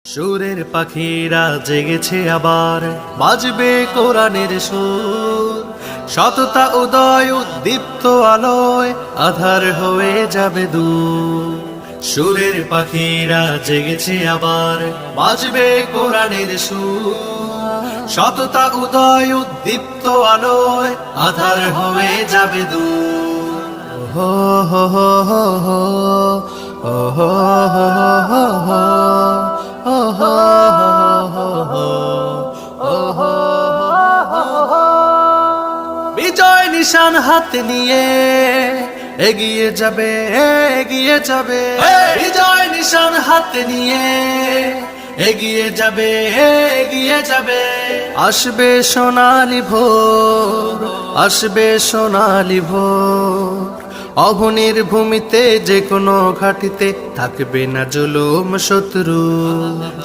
সুরের পাখিরা জেগেছে আবার, বাজবে কোরআনের সুর। সততা উদয় উদ্দীপ্ত আলোয় আধার হয়ে যাবে দূর। সুরের পাখিরা জেগেছে আবার, বাজবে কোরআনের সুর। সততা উদয় উদ্দীপ্ত আলোয় আধার হয়ে যাবে দূর। হো হো হো হো হো হো হো হো হো হো। বিজয় নিশান হাতে নিয়ে এগিয়ে যাবে, এগিয়ে যাবে। বিজয় নিশান হাতে নিয়ে এগিয়ে যাবে, এগিয়ে যাবে। আসবে সোনালি ভোর, আসবে সোনালি ভোর। অবনীর ভূমিতে যে কোনো ঘাটিতে থাকবে না জুলুম শত্রু।